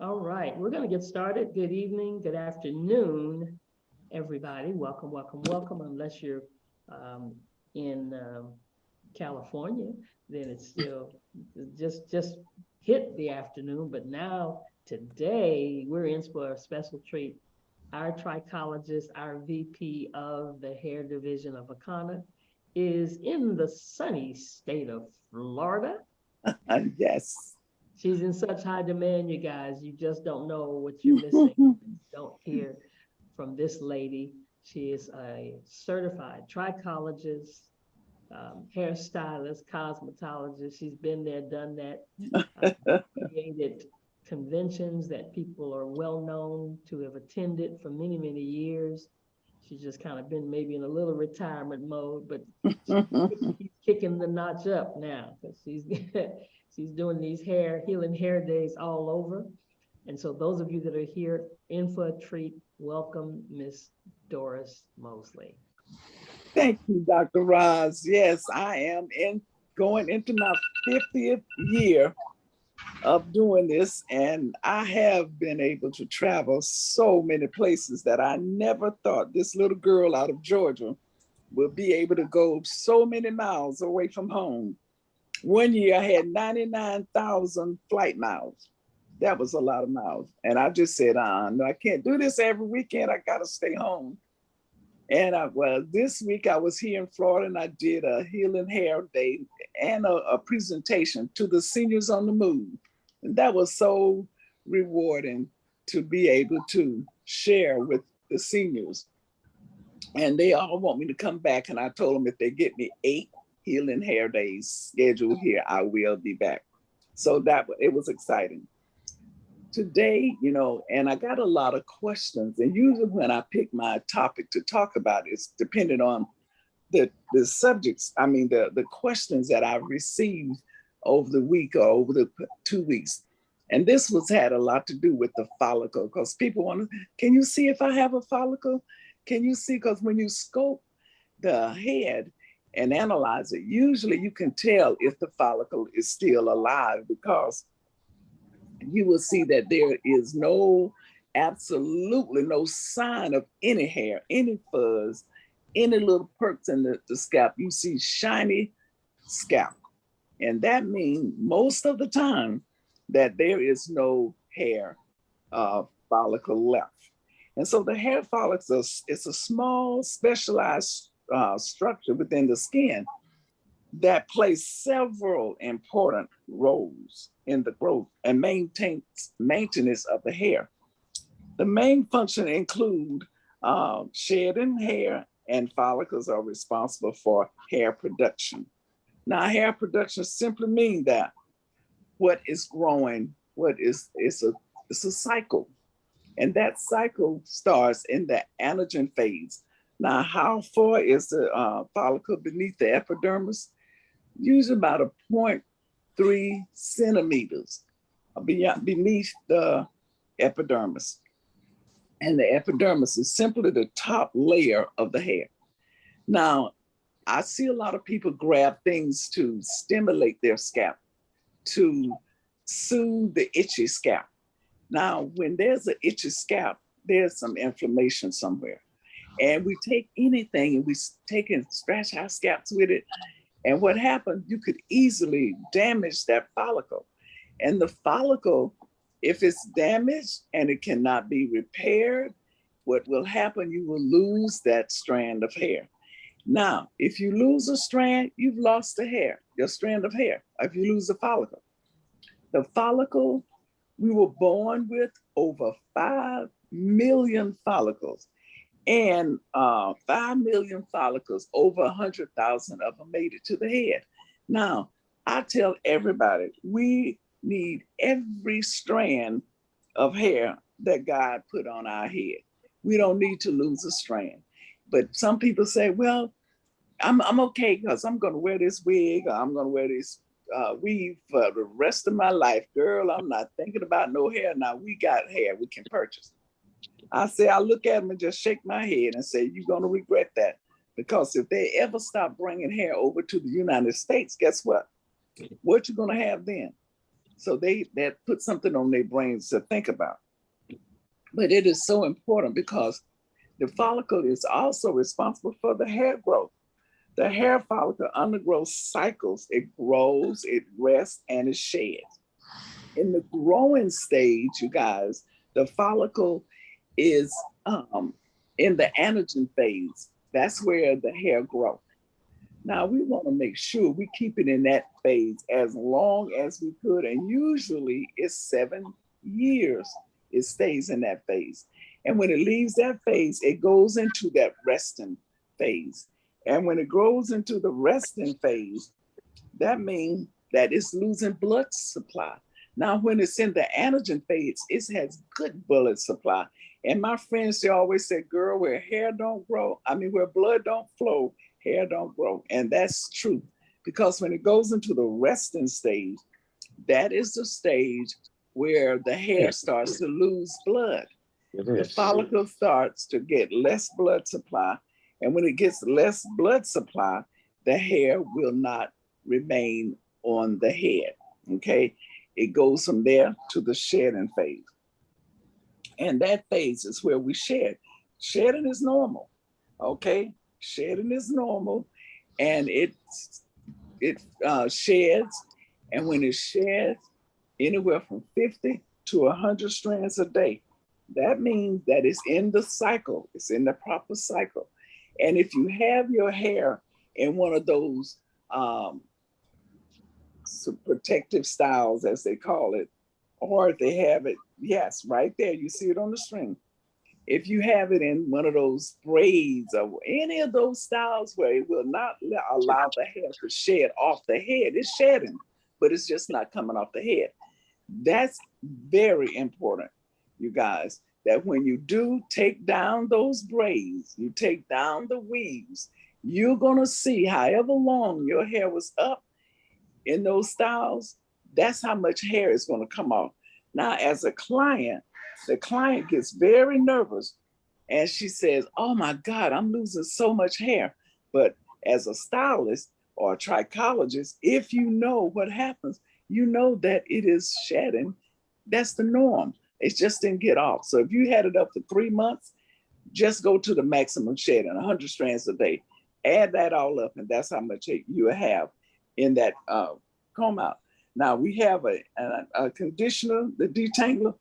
All right, we're going to get started. Good evening, good afternoon, everybody. Welcome, welcome, welcome. Unless you're um, in California, then it's still just hit the afternoon. But now today we're in for a special treat. Our trichologist, our VP of the hair division of Akana, is in the sunny state of Florida. Yes. She's in such high demand, you guys. You just don't know what you're missing. Don't hear from this lady. She is a certified trichologist, hairstylist, cosmetologist. She's been there, done that, uh, created conventions that people are well known to have attended for many, many years. She's just kind of been maybe in a little retirement mode, but she's kicking the notch up now because she's doing these healing hair days all over. And so those of you that are here in for a treat, welcome Miss Doris Mosley. Thank you, Dr. Roz. Yes, I am going into my 50th year of doing this, and I have been able to travel so many places that I never thought this little girl out of Georgia would be able to go so many miles away from home. One year I had 99,000 flight miles. That was a lot of miles. And I just said, no, I can't do this every weekend. I got to stay home. And this week I was here in Florida and I did a healing hair day and a presentation to the seniors on the move. And that was so rewarding to be able to share with the seniors. And they all want me to come back. And I told them if they get me 8 healing hair days scheduled here, I will be back. So it was exciting. Today, and I got a lot of questions. And usually when I pick my topic to talk about, it's dependent on the subjects, the questions that I've received over the week or over the 2 weeks. And this had a lot to do with the follicle because people want to, can you see if I have a follicle? Can you see? Because when you scope the head and analyze it, usually you can tell if the follicle is still alive because you will see that there is absolutely no sign of any hair, any fuzz, any little perks in the scalp. You see shiny scalp. And that means most of the time that there is no hair follicle left. And so the hair follicle is a small specialized structure within the skin that plays several important roles in the growth and maintenance of the hair. The main function include shedding hair, and follicles are responsible for hair production. Now, hair production simply means that what is growing, it's a cycle. And that cycle starts in the anagen phase. Now, how far is the follicle beneath the epidermis? Usually about 0.3 centimeters beneath the epidermis. And the epidermis is simply the top layer of the hair. Now, I see a lot of people grab things to stimulate their scalp, to soothe the itchy scalp. Now, when there's an itchy scalp, there's some inflammation somewhere. And we take anything and we take and scratch our scalps with it. And what happens, you could easily damage that follicle. And the follicle, if it's damaged and it cannot be repaired, what will happen, you will lose that strand of hair. Now, if you lose a strand, you've lost the hair, your strand of hair, if you lose the follicle, we were born with over 5 million follicles. And 5 million follicles, over 100,000 of them made it to the head. Now, I tell everybody, we need every strand of hair that God put on our head. We don't need to lose a strand. But some people say, well, I'm okay because I'm going to wear this wig or I'm going to wear this weave for the rest of my life. Girl, I'm not thinking about no hair. Now we got hair we can purchase. I look at them and just shake my head and say, you're going to regret that. Because if they ever stop bringing hair over to the United States, guess what? What you going to have then? So that put something on their brains to think about. But it is so important because the follicle is also responsible for the hair growth. The hair follicle undergoes cycles. It grows, it rests, and it sheds. In the growing stage, you guys, the follicle is in the anagen phase. That's where the hair grows. Now we want to make sure we keep it in that phase as long as we could. And usually it's 7 years it stays in that phase. And when it leaves that phase, it goes into that resting phase. And when it goes into the resting phase, that means that it's losing blood supply. Now, when it's in the anagen phase, it has good blood supply. And my friends, they always say, girl, where hair don't grow, where blood don't flow, hair don't grow. And that's true. Because when it goes into the resting stage, that is the stage where the hair starts to lose blood. The follicle starts to get less blood supply. And when it gets less blood supply, the hair will not remain on the head. Okay. It goes from there to the shedding phase. And that phase is where we shed. Shedding is normal. Okay. Shedding is normal. And it sheds. And when it sheds, anywhere from 50 to 100 strands a day. That means that it's in the cycle. It's in the proper cycle. And if you have your hair in one of those protective styles, as they call it, or if they have it, yes, right there, you see it on the string. If you have it in one of those braids or any of those styles where it will not allow the hair to shed off the head, it's shedding, but it's just not coming off the head. That's very important, you guys, that when you do take down those braids, you take down the weaves, you're going to see however long your hair was up in those styles, that's how much hair is going to come off. Now, as a client, the client gets very nervous and she says, oh my God, I'm losing so much hair. But as a stylist or a trichologist, if you know what happens, you know that it is shedding. That's the norm. It just didn't get off. So if you had it up for 3 months, just go to the maximum shedding, 100 strands a day. Add that all up, and that's how much you have in that comb out. Now we have a conditioner, the detangler,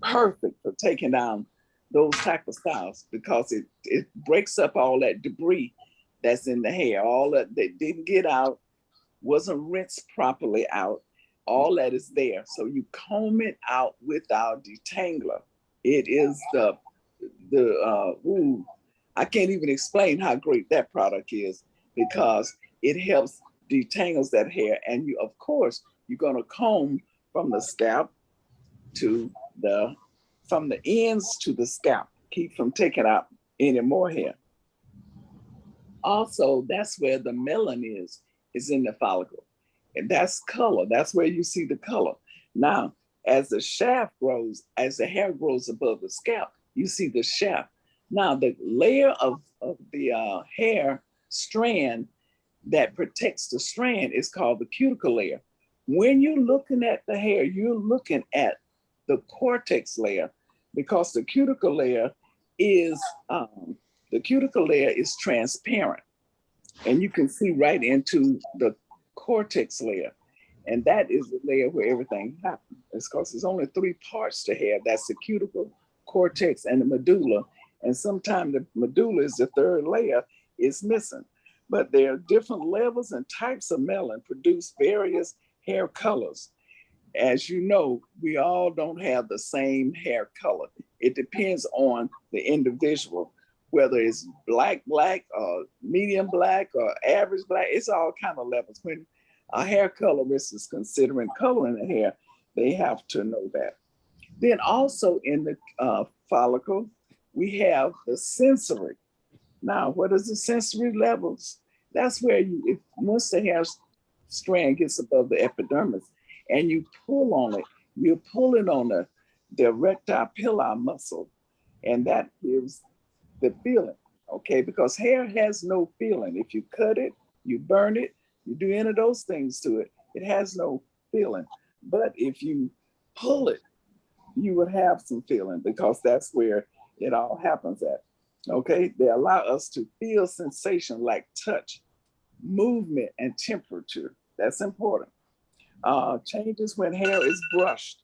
perfect for taking down those type of styles because it breaks up all that debris that's in the hair, all that didn't get out, wasn't rinsed properly out. All that is there. So you comb it out with our detangler. It is I can't even explain how great that product is because it helps detangles that hair. And you, of course, you're going to comb from the scalp to from the ends to the scalp. Keep from taking out any more hair. Also, that's where the melanin is in the follicle. And that's color. That's where you see the color. Now, as the shaft grows, as the hair grows above the scalp, you see the shaft. Now, the layer of the hair strand that protects the strand is called the cuticle layer. When you're looking at the hair, you're looking at the cortex layer because the cuticle layer is transparent, and you can see right into the cortex layer, and that is the layer where everything happens. It's because there's only 3 parts to hair. That's the cuticle, cortex, and the medulla. And sometimes the medulla is the 3rd layer is missing. But there are different levels and types of melanin produce various hair colors. As you know, we all don't have the same hair color. It depends on the individual, whether it's black, or medium black, or average black. It's all kind of levels. When a hair colorist is considering coloring the hair, they have to know that. Then also in the follicle, we have the sensory. Now, what is the sensory levels? That's where once the hair strand gets above the epidermis and you pull on it, you're pulling on the erector pili muscle, and that gives the feeling, okay? Because hair has no feeling. If you cut it, you burn it, you do any of those things to it, it has no feeling. But if you pull it, you would have some feeling because that's where it all happens at. Okay, they allow us to feel sensation like touch, movement, and temperature. That's important. Changes when hair is brushed.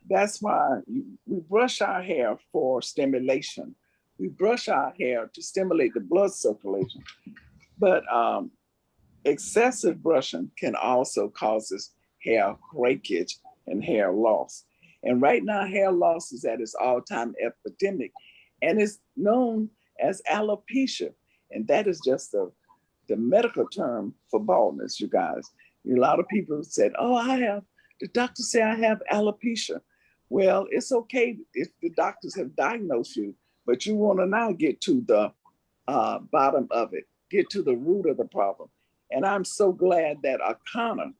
That's why we brush our hair for stimulation. We brush our hair to stimulate the blood circulation. But excessive brushing can also cause hair breakage and hair loss. And right now, hair loss is at its all-time epidemic, and it's known as alopecia. And that is just the medical term for baldness, you guys. A lot of people said, oh, the doctors say I have alopecia. Well, it's okay if the doctors have diagnosed you, but you want to now get to the bottom of it, get to the root of the problem. And I'm so glad that Akana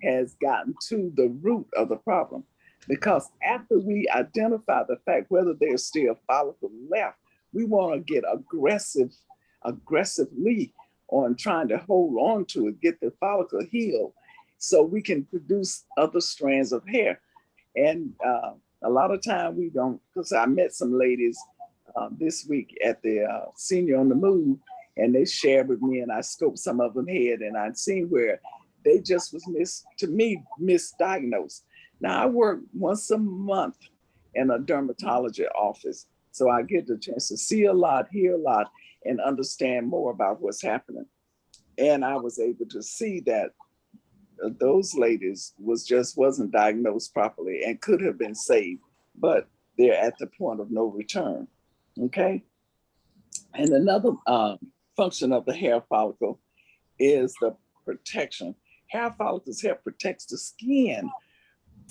has gotten to the root of the problem, because after we identify the fact whether there's still follicle left, we want to get aggressively on trying to hold on to it, get the follicle healed so we can produce other strands of hair. And a lot of time we don't, because I met some ladies this week at the Senior on the Move, and they shared with me, and I scoped some of them head, and I'd seen where they just was misdiagnosed. Now I work once a month in a dermatology office, so I get the chance to see a lot, hear a lot, and understand more about what's happening. And I was able to see that those ladies wasn't diagnosed properly and could have been saved, but they're at the point of no return. Okay. And another function of the hair follicle is the protection. Hair follicles help protect the skin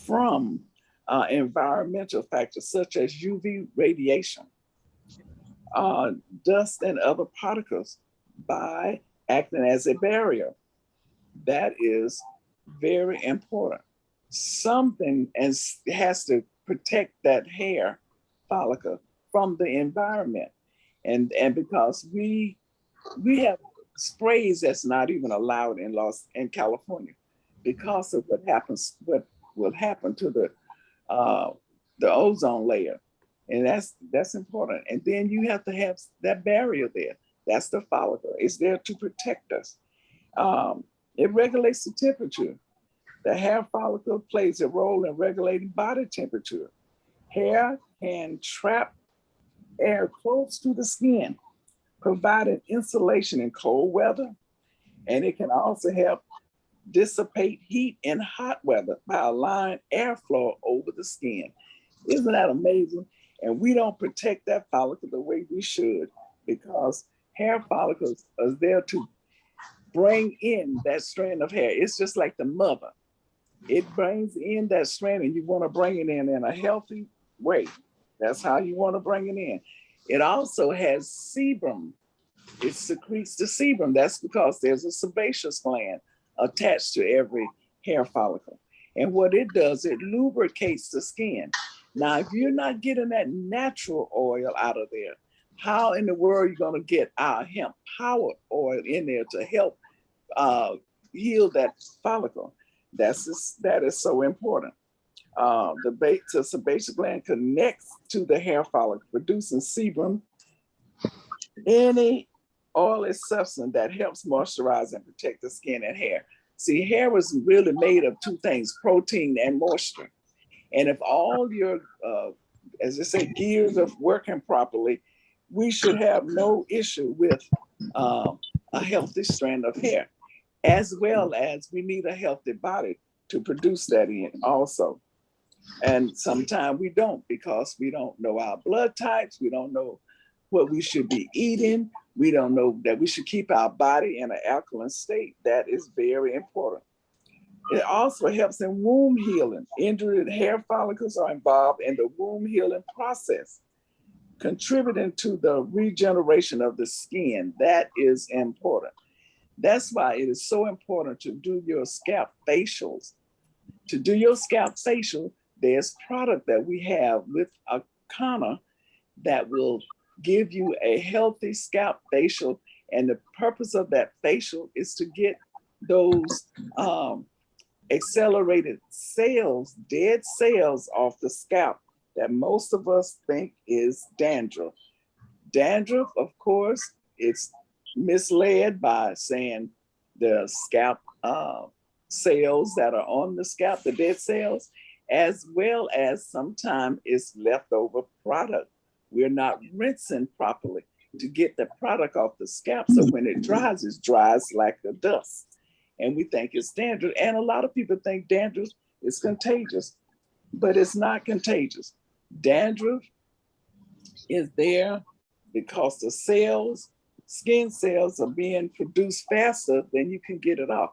from environmental factors such as UV radiation, dust, and other particles by acting as a barrier. That is very important. Something has to protect that hair follicle from the environment. And because we have sprays that's not even allowed in California because of what will happen to the ozone layer. And that's important. And then you have to have that barrier there. That's the follicle. It's there to protect us. It regulates the temperature. The hair follicle plays a role in regulating body temperature. Hair can trap air close to the skin, providing insulation in cold weather, and it can also help dissipate heat in hot weather by allowing airflow over the skin. Isn't that amazing? And we don't protect that follicle the way we should, because hair follicles are there to bring in that strand of hair. It's just like the mother. It brings in that strand, and you want to bring it in a healthy way. That's how you want to bring it in. It also has sebum. It secretes the sebum. That's because there's a sebaceous gland attached to every hair follicle. And what it does, it lubricates the skin. Now, if you're not getting that natural oil out of there, how in the world are you going to get our hemp powered oil in there to help heal that follicle? That is so important. The sebaceous gland connects to the hair follicle, producing sebum, any oily substance that helps moisturize and protect the skin and hair. See, hair was really made of two things, protein and moisture. And if all your, as I say, gears are working properly, we should have no issue with a healthy strand of hair, as well as we need a healthy body to produce that in also. And sometimes we don't, because we don't know our blood types. We don't know what we should be eating. We don't know that we should keep our body in an alkaline state. That is very important. It also helps in womb healing. Injured hair follicles are involved in the womb healing process, contributing to the regeneration of the skin. That is important. That's why it is so important to do your scalp facials. To do your scalp facial, there's product that we have with Akana that will give you a healthy scalp facial. And the purpose of that facial is to get those accelerated cells, dead cells off the scalp that most of us think is dandruff. Dandruff, of course, it's misled by saying the scalp cells that are on the scalp, the dead cells, as well as sometimes it's leftover product. We're not rinsing properly to get the product off the scalp. So when it dries like a dust. And we think it's dandruff. And a lot of people think dandruff is contagious, but it's not contagious. Dandruff is there because the cells, skin cells, are being produced faster than you can get it off.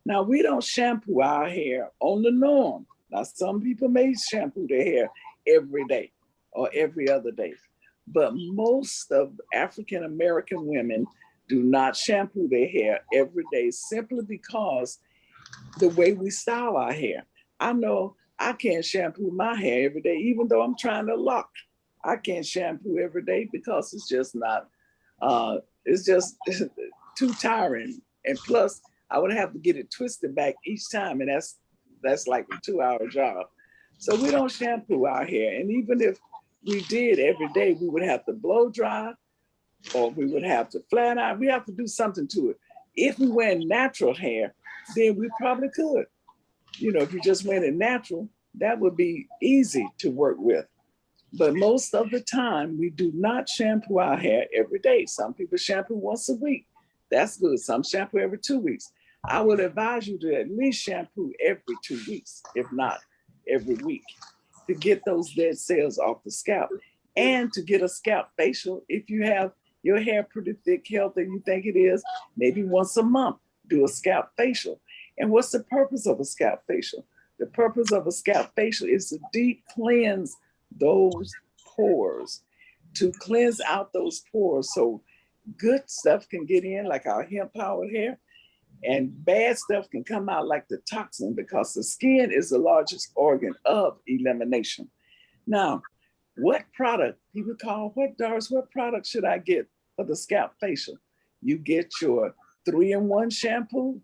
Now, we don't shampoo our hair on the norm. Now, some people may shampoo their hair every day or every other day, but most of African American women do not shampoo their hair every day simply because the way we style our hair. I know I can't shampoo my hair every day, even though I'm trying to lock. I can't shampoo every day because it's just not, it's just too tiring. And plus, I would have to get it twisted back each time, and that's like a 2-hour job. So we don't shampoo our hair. And even if we did every day, we would have to blow dry, or we would have to flat iron. We have to do something to it. If we wear natural hair, then we probably could. You know, if you just went in natural, that would be easy to work with. But most of the time, we do not shampoo our hair every day. Some people shampoo once a week. That's good. Some shampoo every 2 weeks. I would advise you to at least shampoo every 2 weeks, if not every week, to get those dead cells off the scalp, and to get a scalp facial. If you have your hair pretty thick, healthy, you think it is, maybe once a month, do a scalp facial. And what's the purpose of a scalp facial? The purpose of a scalp facial is to deep cleanse those pores, to cleanse out those pores so good stuff can get in, like our hemp powered hair, and bad stuff can come out like the toxin, because the skin is the largest organ of elimination. Now, what product, people call, Doris, what product should I get for the scalp facial? You get your 3-in-1 shampoo.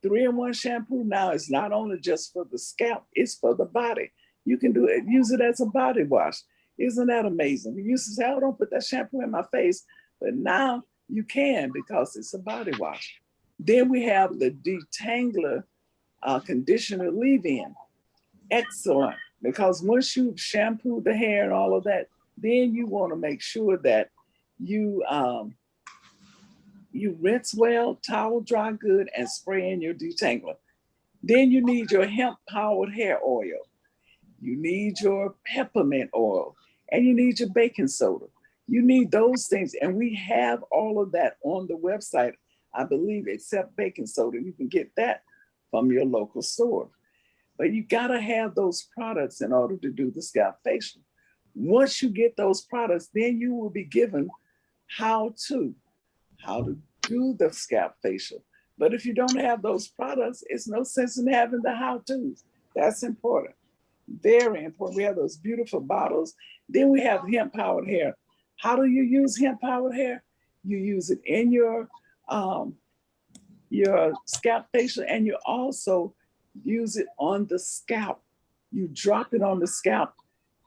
3-in-1 shampoo now is not only just for the scalp, it's for the body. You can do it, use it as a body wash. Isn't that amazing? We used to say, oh, don't put that shampoo in my face, but now you can because it's a body wash. Then we have the detangler conditioner leave-in. Excellent, because once you've shampooed the hair and all of that, then you want to make sure that you rinse well, towel dry good, and spray in your detangler. Then you need your hemp-powered hair oil. You need your peppermint oil, and you need your baking soda. You need those things, and we have all of that on the website, I believe, except baking soda. You can get that from your local store. But you gotta have those products in order to do the scalp facial. Once you get those products, then you will be given how to do the scalp facial. But if you don't have those products, it's no sense in having the how-tos. That's important, very important. We have those beautiful bottles. Then we have hemp-powered hair. How do you use hemp-powered hair? You use it in your scalp facial, and you also use it on the scalp. You drop it on the scalp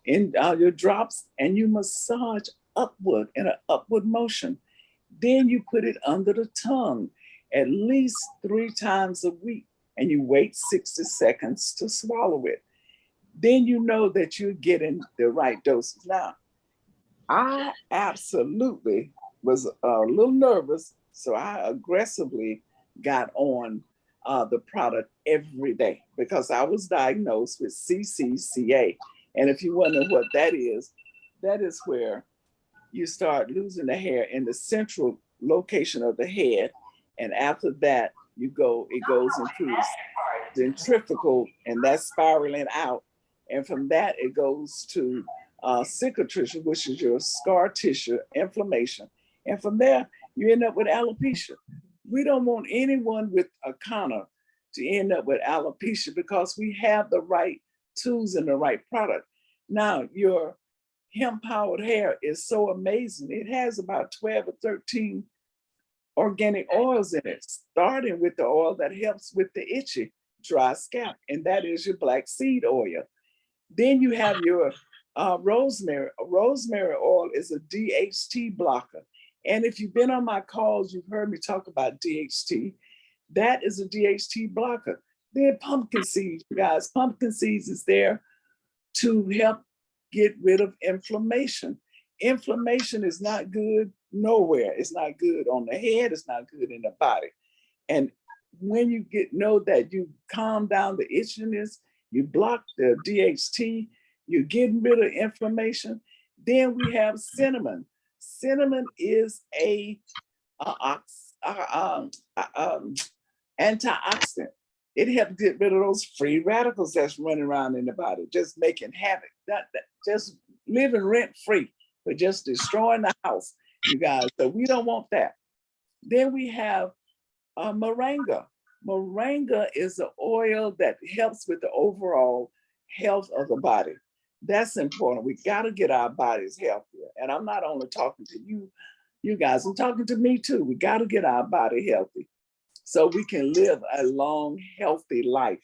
in your drops, and you massage upward in an upward motion. Then you put it under the tongue at least 3 times a week, and you wait 60 seconds to swallow it. Then you know that you're getting the right doses. Now, I absolutely was a little nervous, so I aggressively got on the product every day because I was diagnosed with CCCA. And if you wonder what that is where you start losing the hair in the central location of the head. And after that, it goes into centrifugal, and that's spiraling out. And from that, it goes to cicatricial, which is your scar tissue inflammation. And from there, you end up with alopecia. We don't want anyone with a Kana to end up with alopecia because we have the right tools and the right product. Now, your hemp-powered hair is so amazing. It has about 12 or 13 organic oils in it, starting with the oil that helps with the itchy, dry scalp, and that is your black seed oil. Then you have your rosemary. Rosemary oil is a DHT blocker. And if you've been on my calls, you've heard me talk about DHT. That is a DHT blocker. Then pumpkin seeds, you guys. Pumpkin seeds is there to help get rid of inflammation. Inflammation is not good nowhere. It's not good on the head. It's not good in the body. And when you know that you calm down the itchiness, you block the DHT, you're getting rid of inflammation. Then we have cinnamon. Cinnamon is a antioxidant. It helps get rid of those free radicals that's running around in the body, just making havoc, just living rent free, but just destroying the house, you guys. So we don't want that. Then we have moringa. Moringa is an oil that helps with the overall health of the body. That's important. We got to get our bodies healthier. And I'm not only talking to you guys, I'm talking to me too. We got to get our body healthy so we can live a long, healthy life.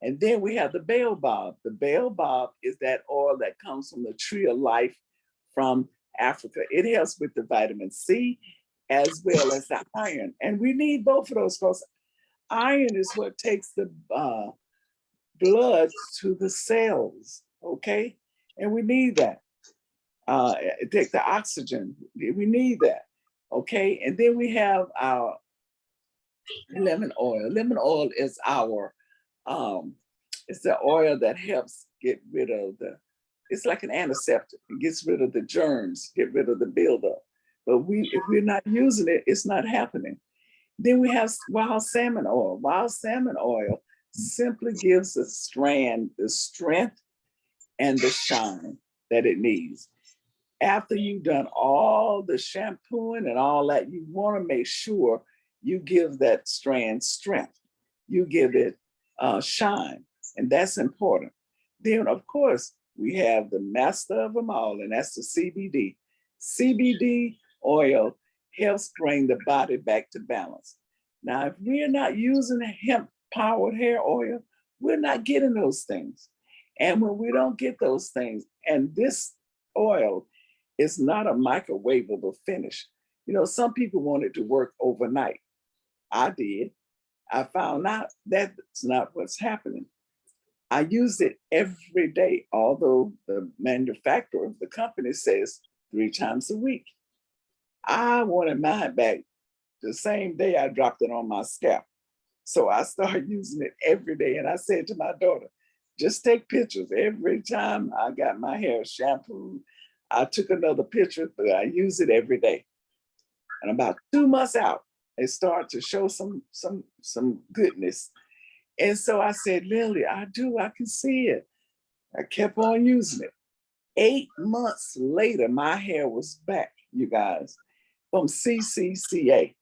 And then we have the baobab. The baobab is that oil that comes from the tree of life from Africa. It helps with the vitamin C as well as the iron. And we need both of those because iron is what takes the blood to the cells, okay? And we need that. Take the oxygen, we need that, okay? And then we have our lemon oil. Lemon oil is our, it's the oil that helps get rid of it's like an antiseptic. It gets rid of the germs, get rid of the buildup. But if we're not using it, it's not happening. Then we have wild salmon oil. Wild salmon oil simply gives a strand the strength and the shine that it needs. After you've done all the shampooing and all that, you want to make sure you give that strand strength. You give it shine, and that's important. Then, of course, we have the master of them all, and that's the CBD. CBD oil helps bring the body back to balance. Now, if we're not using hemp-powered hair oil, we're not getting those things. And when we don't get those things, and this oil is not a microwavable finish. You know, some people want it to work overnight. I did. I found out that's not what's happening. I use it every day, although the manufacturer of the company says 3 times a week. I wanted mine back the same day I dropped it on my scalp. So I started using it every day. And I said to my daughter, just take pictures every time I got my hair shampooed. I took another picture, but I use it every day. And about 2 months out, it started to show some goodness. And so I said, Lily, I can see it. I kept on using it. 8 months later, my hair was back, you guys, from CCCA.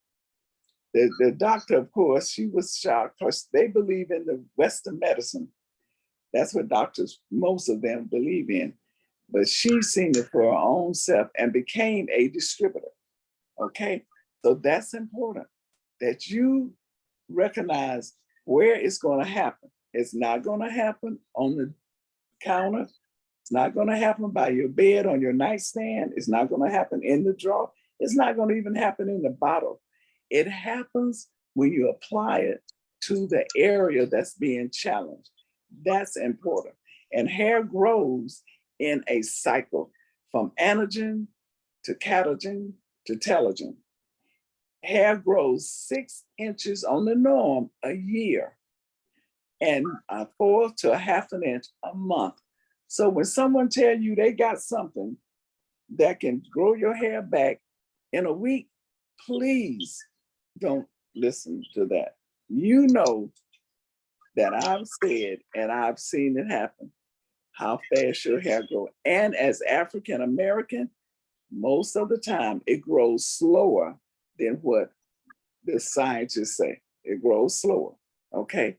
The doctor, of course, she was shocked because they believe in the Western medicine. That's what doctors, most of them believe in. But she's seen it for her own self and became a distributor, okay? So that's important, that you recognize where it's going to happen. It's not going to happen on the counter. It's not going to happen by your bed, on your nightstand. It's not going to happen in the drawer. It's not going to even happen in the bottle. It happens when you apply it to the area that's being challenged. That's important. And hair grows in a cycle from anagen to catagen to telogen. Hair grows 6 inches on the norm a year and 4 to a half an inch a month. So when someone tells you they got something that can grow your hair back in a week, please don't listen to that. You know that I've said and I've seen it happen, how fast your hair grows. And as African American, most of the time it grows slower than what the scientists say. It grows slower, okay?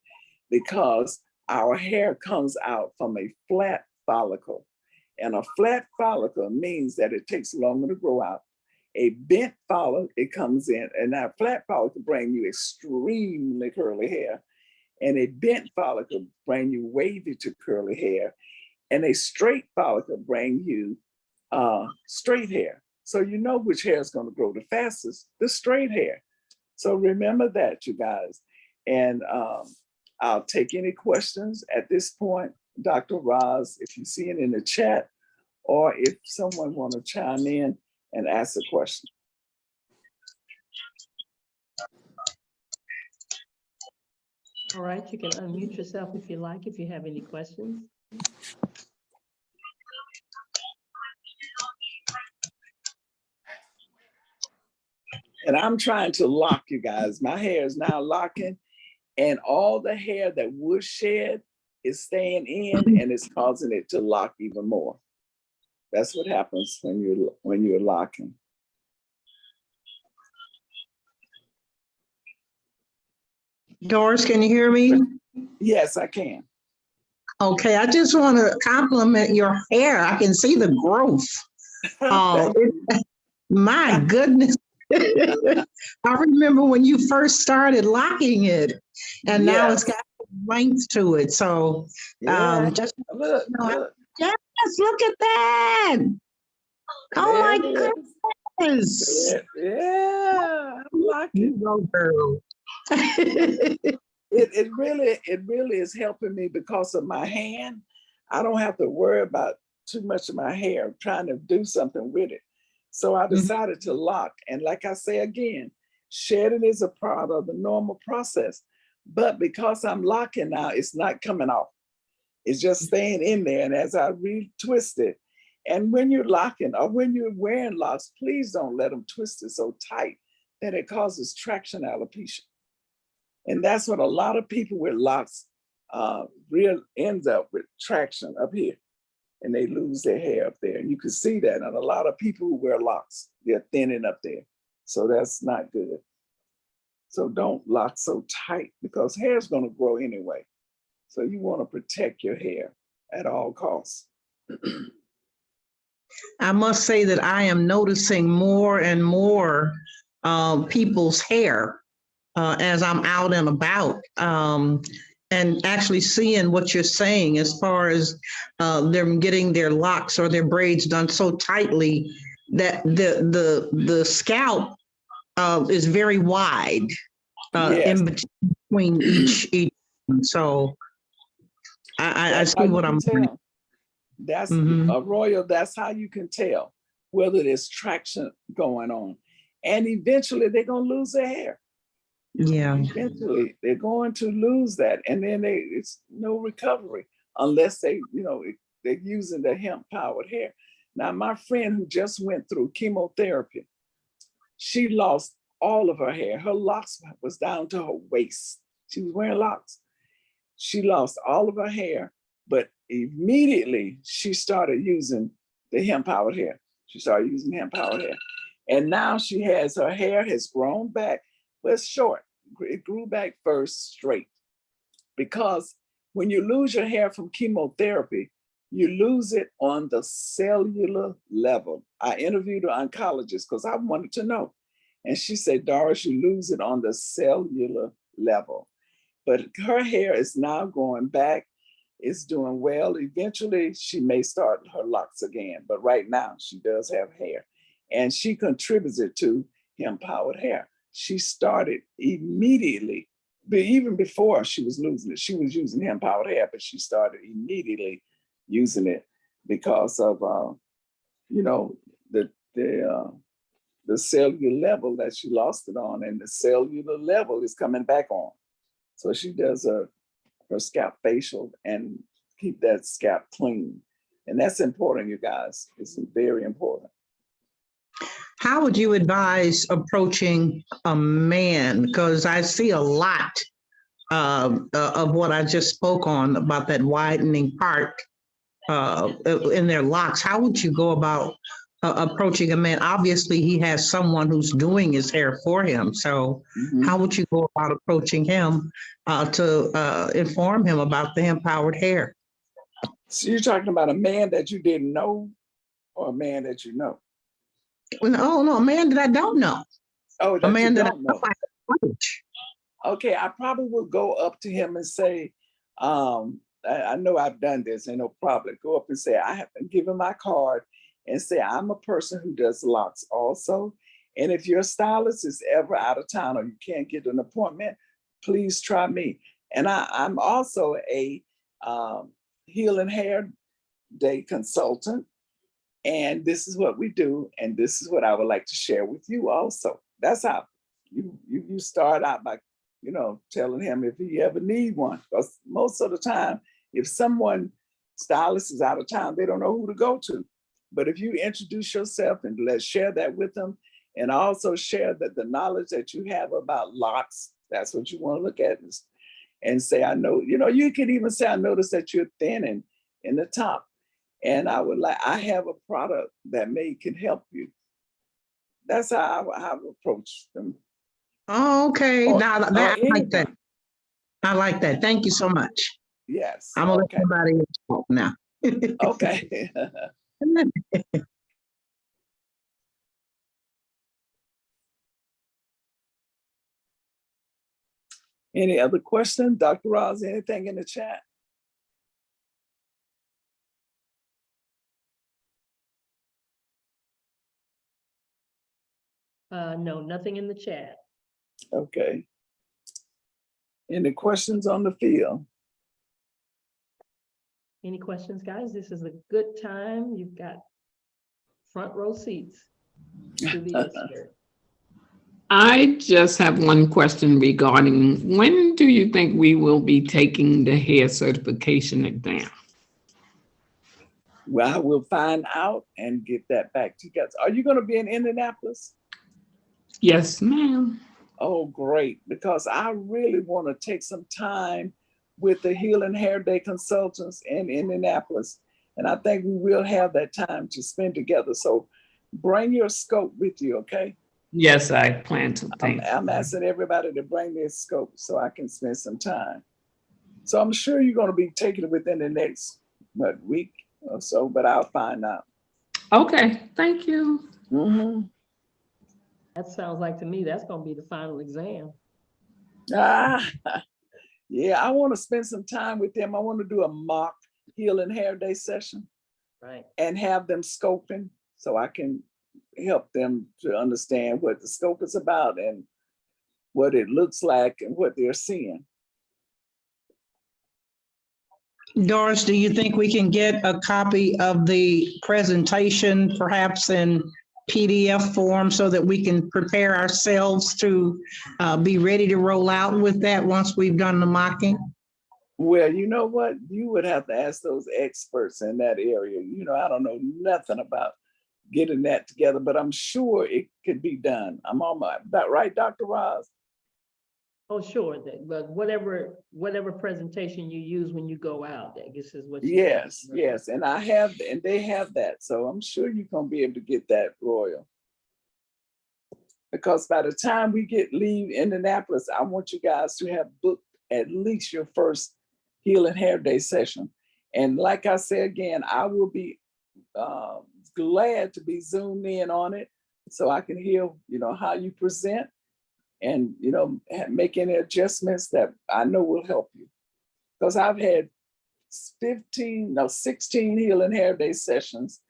Because our hair comes out from a flat follicle. And a flat follicle means that it takes longer to grow out. A bent follicle, it comes in, and that flat follicle bring you extremely curly hair. And a bent follicle bring you wavy to curly hair, and a straight follicle bring you straight hair. So you know which hair is going to grow the fastest, the straight hair. So remember that, you guys. And I'll take any questions at this point. Dr. Roz, if you see it in the chat, or if someone want to chime in and ask a question. All right, you can unmute yourself if you like, if you have any questions. And I'm trying to lock, you guys. My hair is now locking, and all the hair that would shed is staying in, and it's causing it to lock even more. That's what happens when you're locking. Doris, can you hear me? Yes, I can. Okay, I just want to compliment your hair. I can see the growth. My goodness. I remember when you first started locking it, and now it's got length to it. So just look. Yes, look at that. Oh my goodness. Yeah, I like it. You go, girl. It really is helping me because of my hand. I don't have to worry about too much of my hair trying to do something with it. So I decided to lock. And like I say again, shedding is a part of the normal process. But because I'm locking now, it's not coming off. It's just staying in there. And as I retwist it, and when you're locking or when you're wearing locks, please don't let them twist it so tight that it causes traction alopecia. And that's what a lot of people with locks real ends up with, traction up here. And they lose their hair up there. And you can see that on a lot of people who wear locks, they're thinning up there. So that's not good. So don't lock so tight because hair is going to grow anyway. So you want to protect your hair at all costs. I must say that I am noticing more and more people's hair as I'm out and about, and actually seeing what you're saying as far as them getting their locks or their braids done so tightly that the scalp is very wide in between each. So I see what I'm saying. That's a royal, that's how you can tell whether there's traction going on. And eventually they're going to lose their hair. Yeah. Eventually they're going to lose that. And then it's no recovery unless they're using the hemp powered hair. Now, my friend who just went through chemotherapy, she lost all of her hair. Her locks was down to her waist. She was wearing locks. She lost all of her hair, but immediately she started using the hemp powered hair. She started using hemp powered hair. And now her hair has grown back, but it's short. It grew back first straight. Because when you lose your hair from chemotherapy, you lose it on the cellular level. I interviewed an oncologist because I wanted to know. And she said, Doris, you lose it on the cellular level. But her hair is now going back. It's doing well. Eventually, she may start her locks again. But right now, she does have hair. And she contributes it to hemp-powered hair. She started immediately, but even before she was losing it, she was using hemp-powered hair, but she started immediately using it because of, the cellular level that she lost it on, and the cellular level is coming back on. So she does her scalp facial and keep that scalp clean. And that's important, you guys. It's very important. How would you advise approaching a man? Because I see a lot of what I just spoke on about that widening part in their locks. How would you go about approaching a man? Obviously, he has someone who's doing his hair for him. So how would you go about approaching him to inform him about the hemp-powered hair? So you're talking about a man that you didn't know or a man that you know? No, a man that I don't know. Oh, that a man you that don't know. Okay, I probably will go up to him and say, I know I've done this, and no problem. Go up and say, I have to give him my card and say, I'm a person who does locks also. And if your stylist is ever out of town or you can't get an appointment, please try me. And I'm also a heel and hair day consultant. And this is what we do. And this is what I would like to share with you also. That's how you start out by, telling him if he ever need one. Because most of the time, if someone stylist is out of town, they don't know who to go to. But if you introduce yourself and let's share that with them, and also share that the knowledge that you have about locks, that's what you want to look at, and say, I know, you can even say, I noticed that you're thin in the top. And I have a product that can help you. That's how I approach them. Oh, okay. Now Or I like that. anyone. I like that. Thank you so much. Yes. I'm gonna Okay. let somebody else talk now. Okay. Any other questions? Dr. Ross, anything in the chat? No, nothing in the chat. Okay. Any questions on the field? Any questions, guys? This is a good time. You've got front row seats to the expert. I just have one question regarding when do you think we will be taking the hair certification exam? Well, I will find out and get that back to you guys. Are you going to be in Indianapolis? Yes, ma'am. Oh, great. Because I really want to take some time with the Heel and Hair Day consultants in Indianapolis. And I think we will have that time to spend together. So bring your scope with you, okay? Yes, I plan to. I'm asking everybody to bring their scope so I can spend some time. So I'm sure you're going to be taking it within the next week or so, but I'll find out. Okay, thank you. Mm-hmm. That sounds like to me, that's going to be the final exam. Yeah, I want to spend some time with them. I want to do a mock Heel and Hair Day session. Right. And have them scoping so I can help them to understand what the scope is about and what it looks like and what they're seeing. Doris, do you think we can get a copy of the presentation, perhaps in PDF form, so that we can prepare ourselves to be ready to roll out with that once we've done the mocking? Well, you know what? You would have to ask those experts in that area. I don't know nothing about getting that together, but I'm sure it could be done. I'm on that, right, Dr. Roz? Oh, sure. But whatever presentation you use when you go out, I guess is what you Yes. And they have that. So I'm sure you're going to be able to get that, Royal. Because by the time we leave Indianapolis, I want you guys to have booked at least your first Heel and Hair Day session. And like I said again, I will be glad to be zoomed in on it so I can hear, how you present and, make any adjustments that I know will help you. Because I've had 16 Heel and Hair Day sessions,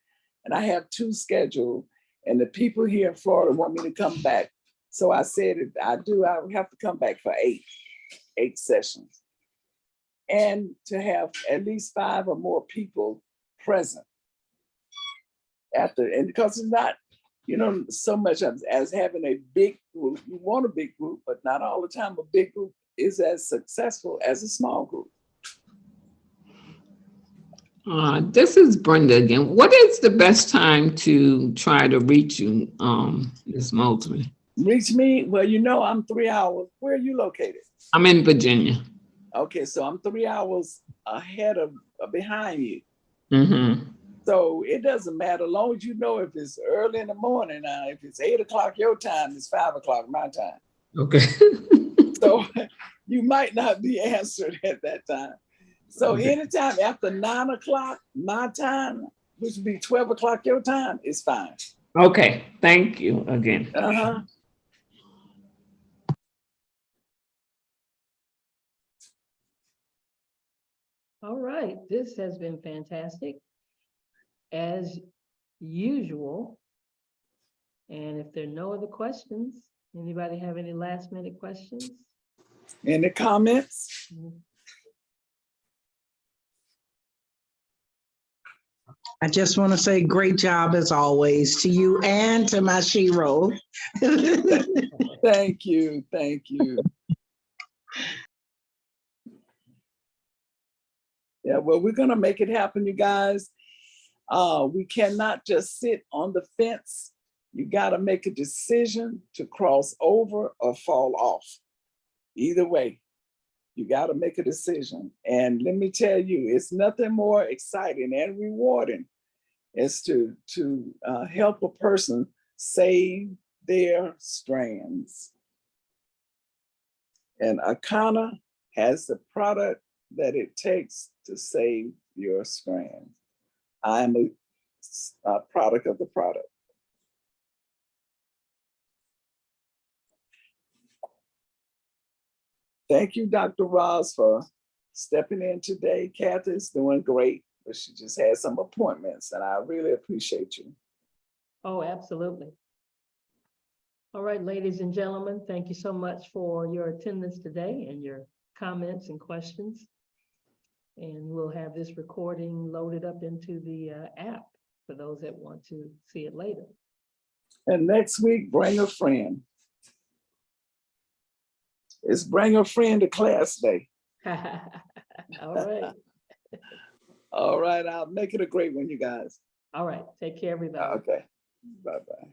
and I have 2 scheduled, and the people here in Florida want me to come back. So I said, if I do, I would have to come back for 8 sessions. And to have at least 5 or more people present and because it's not, so much as having a big group. You want a big group, but not all the time a big group is as successful as a small group. This is Brenda again. What is the best time to try to reach you, Ms. Mosley? Reach me? Well, I'm 3 hours. Where are you located? I'm in Virginia. Okay, so I'm 3 hours behind you. Mm-hmm. So it doesn't matter, as long as if it's early in the morning. If it's 8 o'clock your time, it's 5 o'clock my time. Okay. So you might not be answered at that time. So Okay. Anytime after 9 o'clock my time, which would be 12 o'clock your time, is fine. Okay, thank you again. All right, this has been fantastic, as usual. And if there are no other questions, anybody have any last minute questions? Any comments? I just want to say great job as always to you and to my shero. Thank you. Thank you. Yeah, well, we're going to make it happen, you guys. We cannot just sit on the fence. You got to make a decision to cross over or fall off. Either way, you got to make a decision. And let me tell you, it's nothing more exciting and rewarding is to help a person save their strands. And Akana has the product that it takes to save your strands. I am a product of the product. Thank you, Dr. Ross, for stepping in today. Kathy's doing great, but she just had some appointments, and I really appreciate you. Oh, absolutely. All right, ladies and gentlemen, thank you so much for your attendance today and your comments and questions. And we'll have this recording loaded up into the app for those that want to see it later. And next week, bring a friend. It's bring a friend to class day. All right. All right, I'll make it a great one, you guys. All right. Take care, everybody. Okay, bye-bye.